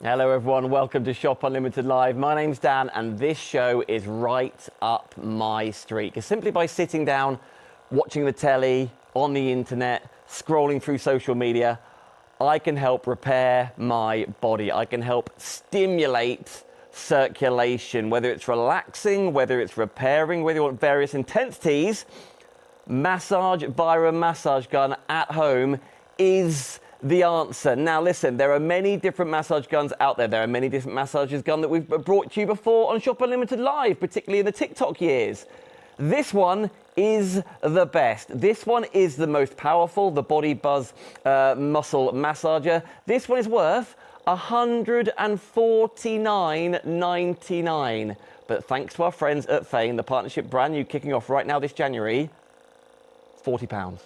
Hello everyone, welcome to Shop Unlimited Live. My name's Dan and this show is right up my street. Because simply by sitting down, watching the telly, on the internet, scrolling through social media, I can help repair my body. I can help stimulate circulation, whether it's relaxing, whether it's repairing, whether you want various intensities. Massage via a massage gun at home is the answer. Now listen, there are many different massage guns out there. There are many different massages gun that we've brought to you before on Shop Unlimited Live, particularly in the TikTok years. This one is the best. This one is the most powerful, the Body Buzz muscle massager. This one is worth $149.99. But thanks to our friends at Thane, the partnership brand new kicking off right now this January, £40.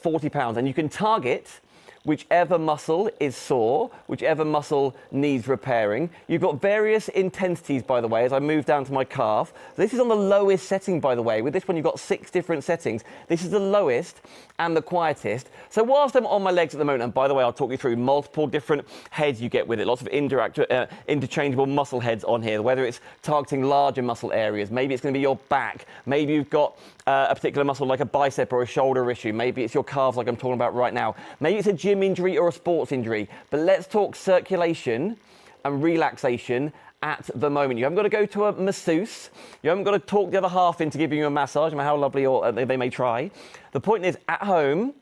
£40, and you can target whichever muscle is sore, whichever muscle needs repairing. You've got various intensities, by the way, as I move down to my calf. This is on the lowest setting, by the way. With this one, you've got 6 different settings. This is the lowest and the quietest. So whilst I'm on my legs at the moment, and by the way, I'll talk you through multiple different heads you get with it, lots of interchangeable muscle heads on here, whether it's targeting larger muscle areas, maybe it's going to be your back, maybe you've got a particular muscle like a bicep or a shoulder issue, maybe it's your calves like I'm talking about right now, maybe it's a gym injury or a sports injury. But let's talk circulation and relaxation at the moment. You haven't got to go to a masseuse. You haven't got to talk the other half into giving you a massage, no matter how lovely or they may try. The point is, at home,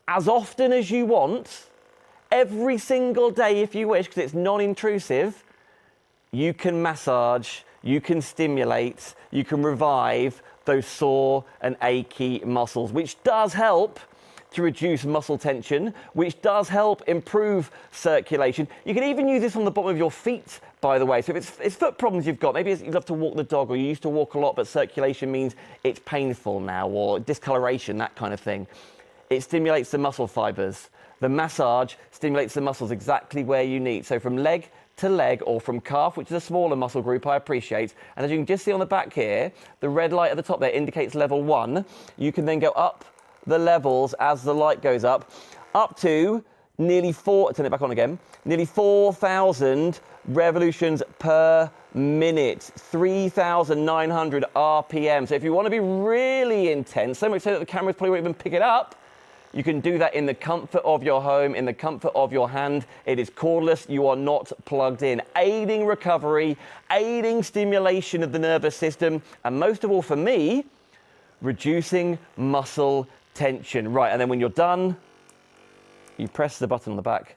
as often as you want, every single day if you wish, because it's non-intrusive, you can massage, you can stimulate, you can revive those sore and achy muscles, which does help to reduce muscle tension, which does help improve circulation. You can even use this on the bottom of your feet, by the way. So if it's foot problems you've got, maybe you love to walk the dog, or you used to walk a lot, but circulation means it's painful now, or discoloration, that kind of thing. It stimulates the muscle fibers. The massage stimulates the muscles exactly where you need. So from leg to leg, or from calf, which is a smaller muscle group, I appreciate. And as you can just see on the back here, the red light at the top there indicates level 1. You can then go up the levels as the light goes up to nearly turn it back on again, nearly 4,000 revolutions per minute, 3,900 RPM. So if you want to be really intense, so much so that the cameras probably won't even pick it up, you can do that in the comfort of your home, in the comfort of your hand. It is cordless, you are not plugged in, aiding recovery, aiding stimulation of the nervous system, and most of all for me, reducing muscle tension. Right, and then when you're done, you press the button on the back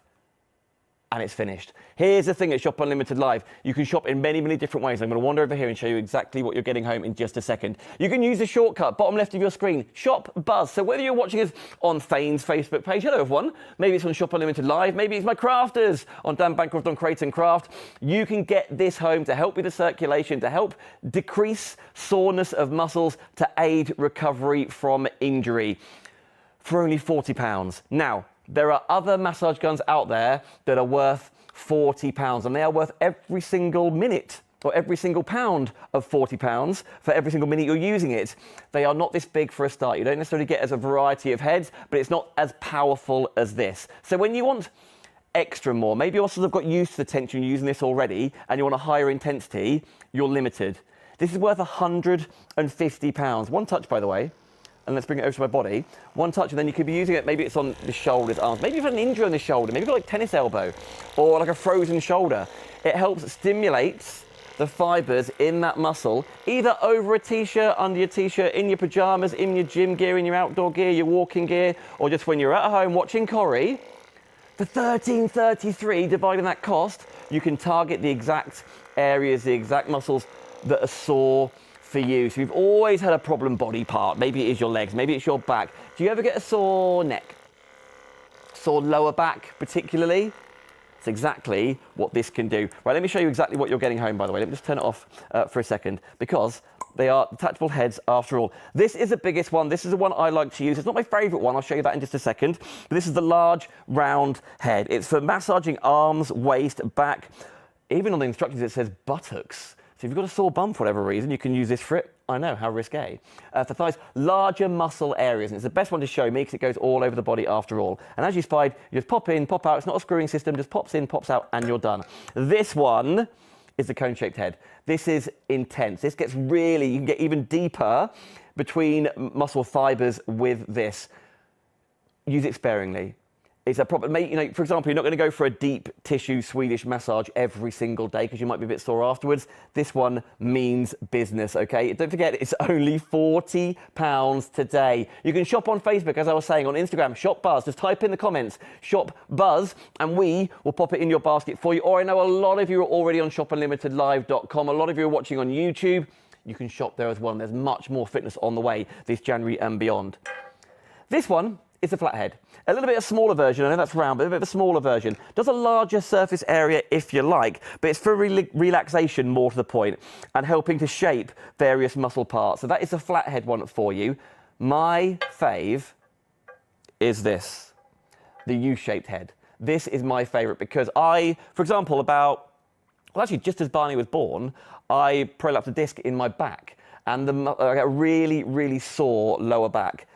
and it's finished. Here's the thing at Shop Unlimited Live. You can shop in many, many different ways. I'm going to wander over here and show you exactly what you're getting home in just a second. You can use the shortcut, bottom left of your screen, Shop Buzz. So whether you're watching us on Thane's Facebook page, hello everyone, maybe it's on Shop Unlimited Live, maybe it's my crafters on Dan Bancroft on Create and Craft, you can get this home to help with the circulation, to help decrease soreness of muscles, to aid recovery from injury for only £40. Now, there are other massage guns out there that are worth £40, and they are worth every single minute or every single pound of £40 for every single minute you're using it. They are not this big for a start. You don't necessarily get as a variety of heads, but it's not as powerful as this. So when you want extra more, maybe you also have got used to the tension using this already, and you want a higher intensity, you're limited. This is worth £150. One touch, by the way. And let's bring it over to my body. One touch, and then you could be using it, maybe it's on the shoulders, arms. Maybe you've had an injury on the shoulder. Maybe you've got like tennis elbow or like a frozen shoulder. It helps stimulate the fibers in that muscle, either over a t-shirt, under your t-shirt, in your pajamas, in your gym gear, in your outdoor gear, your walking gear, or just when you're at home watching Corrie. For $13.33, dividing that cost, you can target the exact areas, the exact muscles that are sore for you. So you've always had a problem body part. Maybe it is your legs, maybe it's your back. Do you ever get a sore neck? Sore lower back particularly? It's exactly what this can do. Right, let me show you exactly what you're getting home, by the way. Let me just turn it off for a second, because they are detachable heads after all. This is the biggest one. This is the one I like to use. It's not my favorite one. I'll show you that in just a second. But this is the large round head. It's for massaging arms, waist, back. Even on the instructions it says buttocks. So if you've got a sore bum for whatever reason, you can use this for it. I know, how risque. For thighs, larger muscle areas. And it's the best one to show me because it goes all over the body after all. And as you spied, you just pop in, pop out. It's not a screwing system, just pops in, pops out, and you're done. This one is the cone-shaped head. This is intense. This gets really, you can get even deeper between muscle fibers with this. Use it sparingly. It's a proper, you know, for example, you're not going to go for a deep tissue Swedish massage every single day because you might be a bit sore afterwards. This one means business, okay? Don't forget, it's only £40 today. You can shop on Facebook, as I was saying, on Instagram, Shop Buzz. Just type in the comments, Shop Buzz, and we will pop it in your basket for you. Or I know a lot of you are already on shopUnlimitedLive.com. A lot of you are watching on YouTube. You can shop there as well, and there's much more fitness on the way this January and beyond. This one is a flathead. A little bit of smaller version, I know that's round, but a bit of a smaller version. Does a larger surface area if you like, but it's for relaxation more to the point and helping to shape various muscle parts. So that is a flathead one for you. My fave is this, the U-shaped head. This is my favorite because for example, actually just as Barney was born, I prolapsed a disc in my back and I got a really, really sore lower back.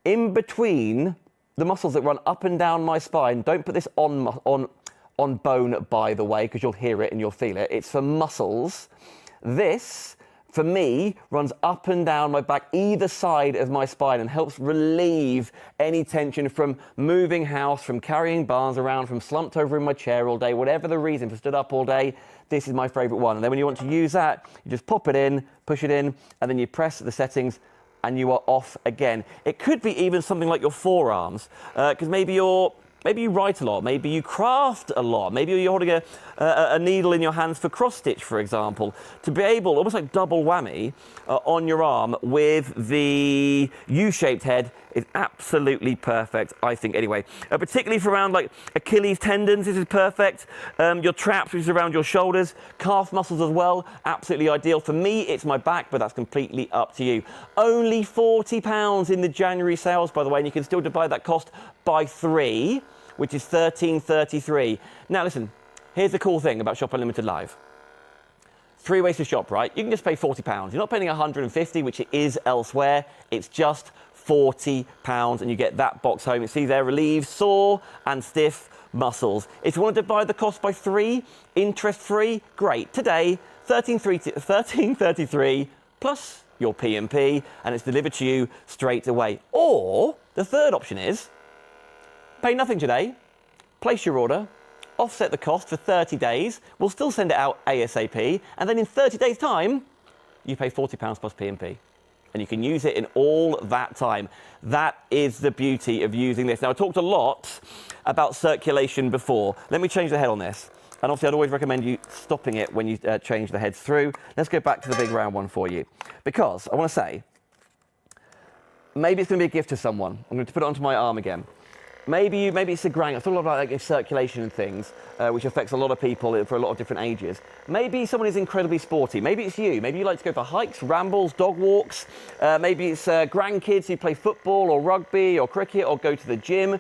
In between the muscles that run up and down my spine, don't put this on bone, by the way, because you'll hear it and you'll feel it. It's for muscles. This, for me, runs up and down my back, either side of my spine, and helps relieve any tension from moving house, from carrying barns around, from slumped over in my chair all day, whatever the reason for stood up all day. This is my favorite one. And then when you want to use that, you just pop it in, push it in, and then you press the settings, and you are off again. It could be even something like your forearms, because maybe you write a lot, maybe you craft a lot, maybe you're holding a needle in your hands for cross-stitch, for example, to be able, almost like double whammy, on your arm with the U-shaped head is absolutely perfect, I think, anyway. Particularly for around like Achilles tendons, this is perfect. Your traps, which is around your shoulders, calf muscles as well, absolutely ideal. For me, it's my back, but that's completely up to you. Only £40 in the January sales, by the way, and you can still divide that cost by 3, which is £13.33. Now listen, here's the cool thing about Shop Unlimited Live. 3 ways to shop, right? You can just pay £40. You're not paying £150, which it is elsewhere. It's just £40 and you get that box home. You see there, relieves sore and stiff muscles. If you want to divide the cost by 3, interest-free, great. Today, £13.33 plus your P&P, and it's delivered to you straight away. Or the third option is pay nothing today, place your order, offset the cost for 30 days, we'll still send it out ASAP, and then in 30 days' time, you pay £40 plus P&P. And you can use it in all that time. That is the beauty of using this. Now, I talked a lot about circulation before. Let me change the head on this. And obviously, I'd always recommend you stopping it when you change the heads through. Let's go back to the big round one for you. Because I want to say, maybe it's going to be a gift to someone. I'm going to put it onto my arm again. Maybe it's a grand. I thought a lot about like circulation and things, which affects a lot of people for a lot of different ages. Maybe someone is incredibly sporty. Maybe it's you. Maybe you like to go for hikes, rambles, dog walks. Maybe it's grandkids who play football or rugby or cricket or go to the gym,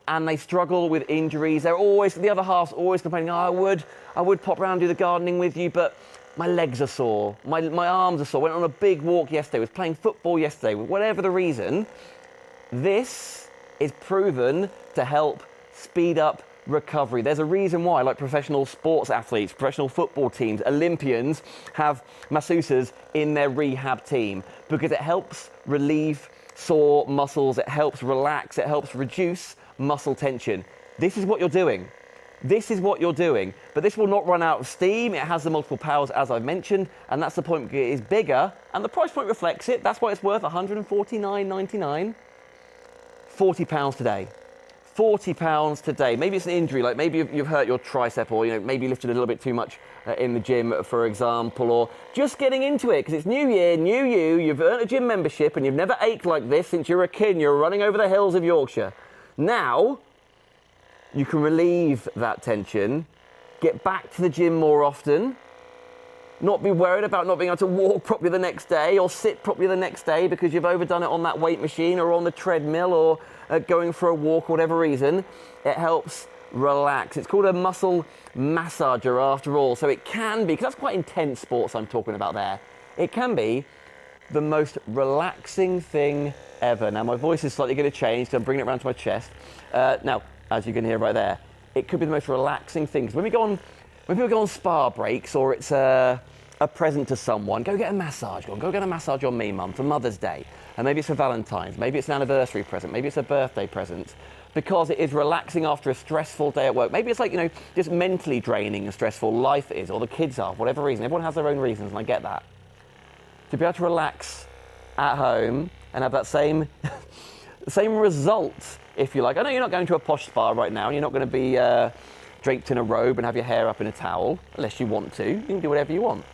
and they struggle with injuries. The other half's always complaining, oh, I would pop around and do the gardening with you, but my legs are sore, my arms are sore. Went on a big walk yesterday, was playing football yesterday, whatever the reason. This is proven to help speed up recovery. There's a reason why, like professional sports athletes, professional football teams, Olympians have masseuses in their rehab team, because it helps relieve sore muscles, it helps relax, it helps reduce muscle tension. This is what you're doing. This is what you're doing, but this will not run out of steam. It has the multiple powers, as I've mentioned, and that's the point. It is bigger, and the price point reflects it. That's why it's worth £149.99. £40 today. £40 today. Maybe it's an injury, like maybe you've hurt your tricep, or maybe you lifted a little bit too much in the gym, for example, or just getting into it because it's new year, new you. You've earned a gym membership and you've never ached like this since you were a kid and you're running over the hills of Yorkshire. Now you can relieve that tension, get back to the gym more often, not be worried about not being able to walk properly the next day or sit properly the next day because you've overdone it on that weight machine or on the treadmill or going for a walk, whatever reason. It helps relax. It's called a muscle massager after all. So it can be, because that's quite intense sports I'm talking about there, it can be the most relaxing thing ever. Now my voice is slightly going to change, so I'm bringing it around to my chest. Now, as you can hear right there, it could be the most relaxing thing. 'Cause when people go on spa breaks, or it's a present to someone, go get a massage. Go get a massage on me, Mum, for Mother's Day. And maybe it's for Valentine's, maybe it's an anniversary present, maybe it's a birthday present. Because it is relaxing after a stressful day at work. Maybe it's like, you know, just mentally draining and stressful life is, or the kids are, for whatever reason. Everyone has their own reasons, and I get that. To be able to relax at home and have that same result, if you like. I know you're not going to a posh spa right now, and you're not going to be draped in a robe and have your hair up in a towel, unless you want to. You can do whatever you want.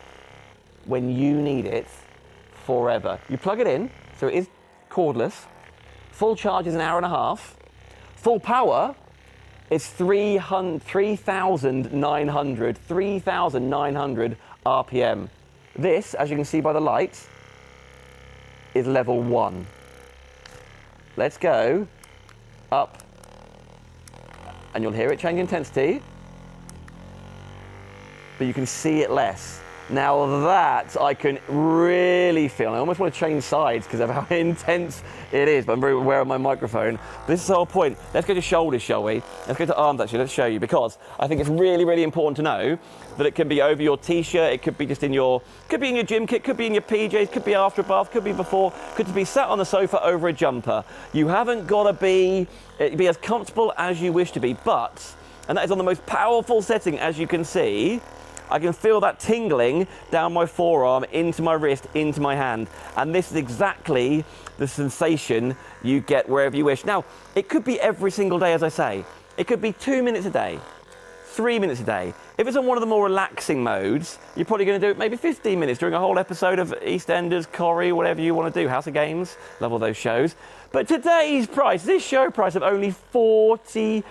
When you need it, forever. You plug it in, so it is cordless. Full charge is an hour and a half. Full power is 3,900 RPM. This, as you can see by the light, is level 1. Let's go up, and you'll hear it change intensity, but you can see it less. Now that I can really feel. I almost want to change sides because of how intense it is, but I'm very aware of my microphone. This is the whole point. Let's go to shoulders, shall we? Let's go to arms, actually. Let's show you, because I think it's really, really important to know that it can be over your t-shirt, it could be just in your, could be in your gym kit, could be in your PJs, could be after a bath, could be before, could be sat on the sofa over a jumper. You haven't got to be as comfortable as you wish to be, but, and that is on the most powerful setting, as you can see, I can feel that tingling down my forearm, into my wrist, into my hand. And this is exactly the sensation you get wherever you wish. Now, it could be every single day, as I say. It could be 2 minutes a day, 3 minutes a day. If it's on one of the more relaxing modes, you're probably going to do it maybe 15 minutes during a whole episode of EastEnders, Corrie, whatever you want to do, House of Games. Love all those shows. But today's price, this show price of only £40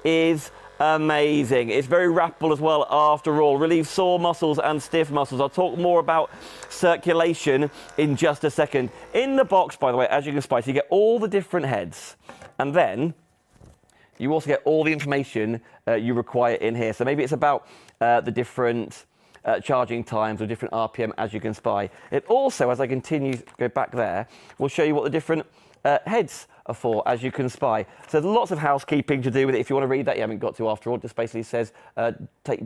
is amazing. It's very wrappable as well, after all. Relieves sore muscles and stiff muscles. I'll talk more about circulation in just a second. In the box, by the way, as you can spice, you get all the different heads. And then you also get all the information you require in here. So maybe it's about the different charging times or different RPM, as you can spy. It also, as I continue to go back there, will show you what the different heads are for, as you can spy. So there's lots of housekeeping to do with it. If you want to read that, you haven't got to after all. It just basically says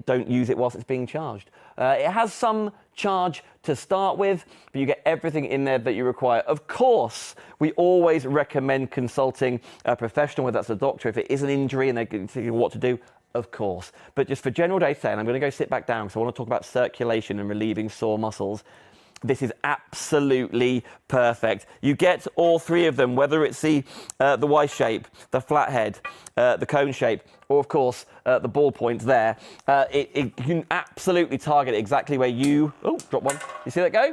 don't use it whilst it's being charged. It has some charge to start with, but you get everything in there that you require. Of course, we always recommend consulting a professional, whether that's a doctor, if it is an injury and they can tell you what to do, of course. But just for general day-to-day, and I'm going to go sit back down because I want to talk about circulation and relieving sore muscles. This is absolutely perfect. You get all three of them, whether it's the Y shape, the flat head, the cone shape, or of course the ball point there. You can absolutely target exactly where you, oh, drop one, you see that go?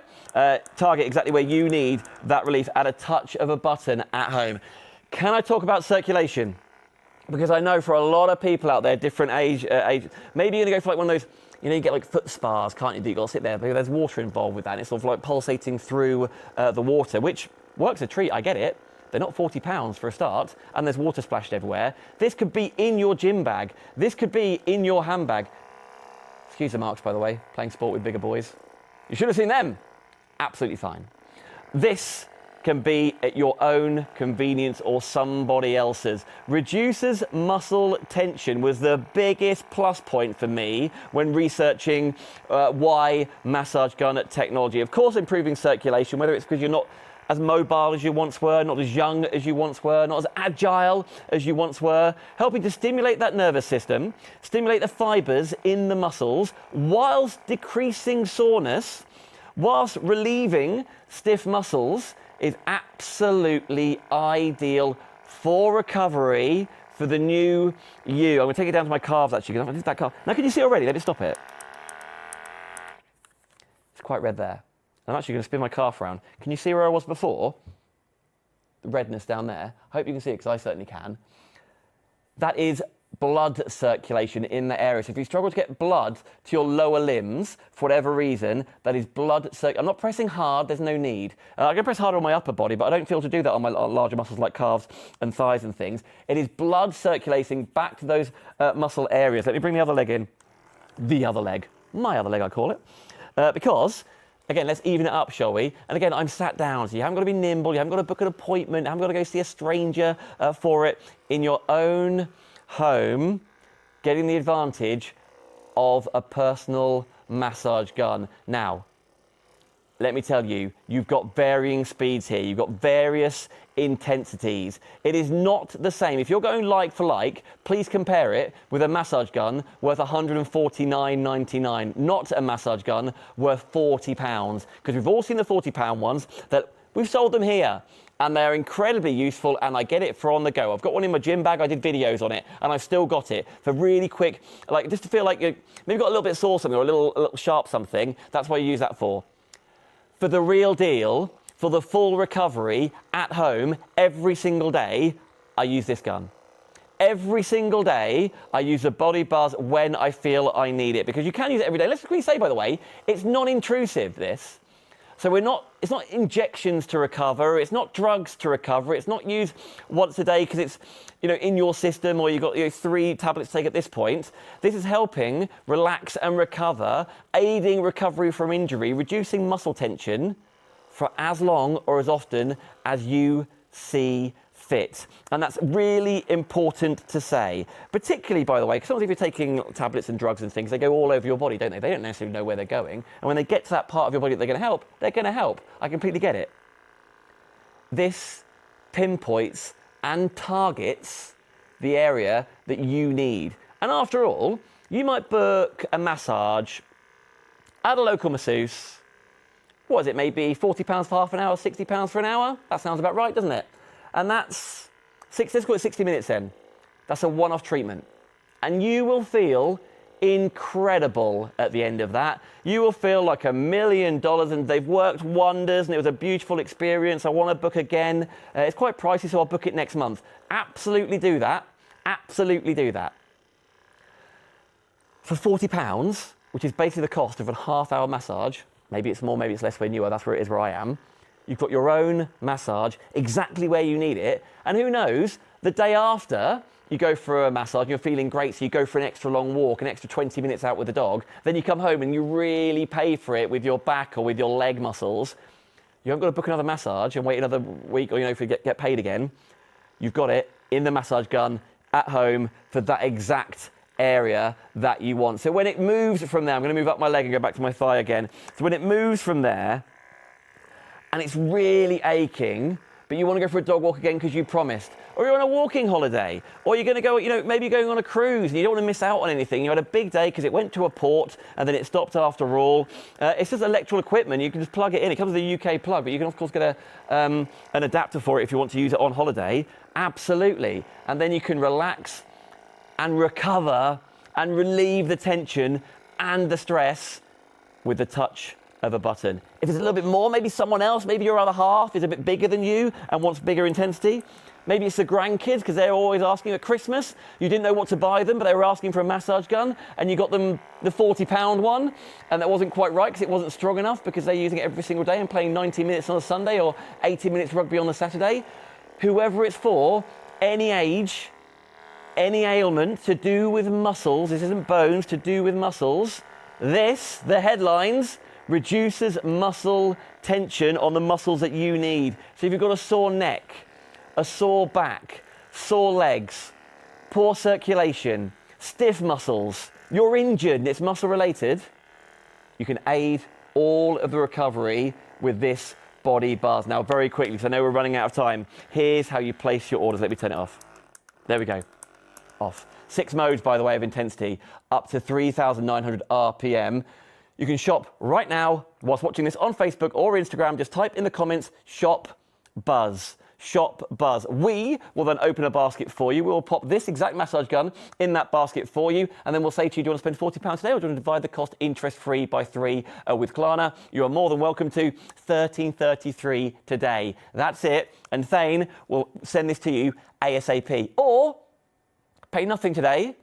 Target exactly where you need that relief at a touch of a button at home. Can I talk about circulation? Because I know for a lot of people out there, different age, maybe you're gonna go for like one of those, you know, you get like foot spas, can't you? You've got to sit there, but there's water involved with that. And it's sort of like pulsating through the water, which works a treat, I get it. They're not £40 for a start, and there's water splashed everywhere. This could be in your gym bag. This could be in your handbag. Excuse the marks, by the way, playing sport with bigger boys. You should have seen them. Absolutely fine. This can be at your own convenience or somebody else's. Reduces muscle tension was the biggest plus point for me when researching why massage gun technology. Of course, improving circulation, whether it's because you're not as mobile as you once were, not as young as you once were, not as agile as you once were, helping to stimulate that nervous system, stimulate the fibers in the muscles, whilst decreasing soreness, whilst relieving stiff muscles, is absolutely ideal for recovery for the new you. I'm going to take it down to my calves, actually. That calf. Now, can you see already? Let me stop it. It's quite red there. I'm actually going to spin my calf around. Can you see where I was before? The redness down there. I hope you can see it, because I certainly can. That is blood circulation in the area. So if you struggle to get blood to your lower limbs, for whatever reason, that is blood circulation. I'm not pressing hard, there's no need. I can press harder on my upper body, but I don't feel to do that on my larger muscles like calves and thighs and things. It is blood circulating back to those muscle areas. Let me bring the other leg in. The other leg. My other leg, I call it. Because, again, let's even it up, shall we? And again, I'm sat down, so you haven't got to be nimble, you haven't got to book an appointment, you haven't got to go see a stranger for it. In your own home, getting the advantage of a personal massage gun. Now, let me tell you, you've got varying speeds here. You've got various intensities. It is not the same. If you're going like for like, please compare it with a massage gun worth $149.99, not a massage gun worth £40. Because we've all seen the £40 ones that we've sold them here. And they're incredibly useful, and I get it for on the go. I've got one in my gym bag, I did videos on it, and I've still got it for really quick, like just to feel like you maybe got a little bit sore something or a little sharp something. That's what you use that for. For the real deal, for the full recovery at home, every single day, I use this gun. Every single day, I use the Body Buzz when I feel I need it, because you can use it every day. Let's quickly say, by the way, it's non-intrusive, this. So it's not injections to recover, it's not drugs to recover, it's not used once a day because it's, in your system, or you've got 3 tablets to take at this point. This is helping relax and recover, aiding recovery from injury, reducing muscle tension for as long or as often as you see fit. And that's really important to say, particularly, by the way, because sometimes if you're taking tablets and drugs and things, they go all over your body, don't they? They don't necessarily know where they're going. And when they get to that part of your body that they're going to help. I completely get it. This pinpoints and targets the area that you need. And after all, you might book a massage at a local masseuse. What is it, maybe £40 for half an hour, £60 for an hour? That sounds about right, doesn't it? And that's, let's call it 60 minutes then. That's a one-off treatment. And you will feel incredible at the end of that. You will feel like $1 million, and they've worked wonders, and it was a beautiful experience. I want to book again. It's quite pricey, so I'll book it next month. Absolutely do that. Absolutely do that. For £40, which is basically the cost of a half-hour massage, maybe it's more, maybe it's less where you are, that's where it is where I am. You've got your own massage exactly where you need it. And who knows, the day after you go for a massage, you're feeling great, so you go for an extra long walk, an extra 20 minutes out with the dog. Then you come home and you really pay for it with your back or with your leg muscles. You haven't got to book another massage and wait another week or, for get paid again. You've got it in the massage gun at home for that exact area that you want. So when it moves from there, I'm going to move up my leg and go back to my thigh again. So when it moves from there, and it's really aching, but you want to go for a dog walk again because you promised, or you're on a walking holiday, or you're going to go, maybe you're going on a cruise and you don't want to miss out on anything. You had a big day because it went to a port and then it stopped after all. It's just electrical equipment. You can just plug it in. It comes with a UK plug, but you can, of course, get an adapter for it if you want to use it on holiday. Absolutely. And then you can relax and recover and relieve the tension and the stress with the touch of a button. If it's a little bit more, maybe someone else, maybe your other half is a bit bigger than you and wants bigger intensity. Maybe it's the grandkids because they're always asking at Christmas. You didn't know what to buy them, but they were asking for a massage gun and you got them the £40 one, and that wasn't quite right because it wasn't strong enough because they're using it every single day and playing 90 minutes on a Sunday or 80 minutes rugby on a Saturday. Whoever it's for, any age, any ailment to do with muscles, this isn't bones, to do with muscles, the headlines, reduces muscle tension on the muscles that you need. So if you've got a sore neck, a sore back, sore legs, poor circulation, stiff muscles, you're injured and it's muscle related, you can aid all of the recovery with this Body Buzz. Now, very quickly, because I know we're running out of time, here's how you place your orders. Let me turn it off. There we go. Off. 6 modes, by the way, of intensity, up to 3,900 RPM. You can shop right now whilst watching this on Facebook or Instagram. Just type in the comments, Shop Buzz. Shop Buzz. We will then open a basket for you. We will pop this exact massage gun in that basket for you, and then we'll say to you, do you want to spend £40 today, or do you want to divide the cost interest-free by 3 with Klarna? You are more than welcome to. $13.33 today. That's it. And Thane will send this to you ASAP. Or Pay nothing today,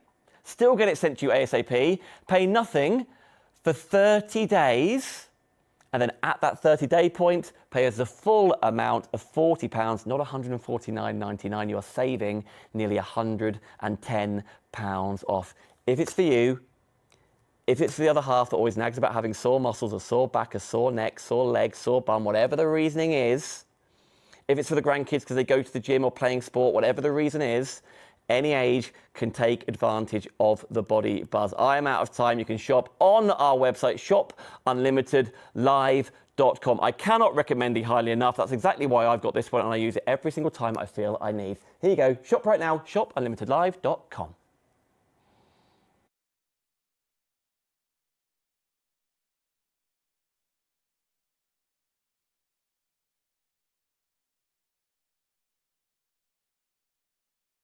still get it sent to you ASAP, pay nothing for 30 days, and then at that 30-day point, pay us the full amount of £40, not £149.99. You are saving nearly £110 off. If it's for you, if it's for the other half that always nags about having sore muscles, a sore back, a sore neck, sore leg, sore bum, whatever the reasoning is, if it's for the grandkids because they go to the gym or playing sport, whatever the reason is, any age can take advantage of the Body Buzz. I am out of time. You can shop on our website, shopunlimitedlive.com. I cannot recommend it highly enough. That's exactly why I've got this one, and I use it every single time I feel I need. Here you go. Shop right now, shopunlimitedlive.com.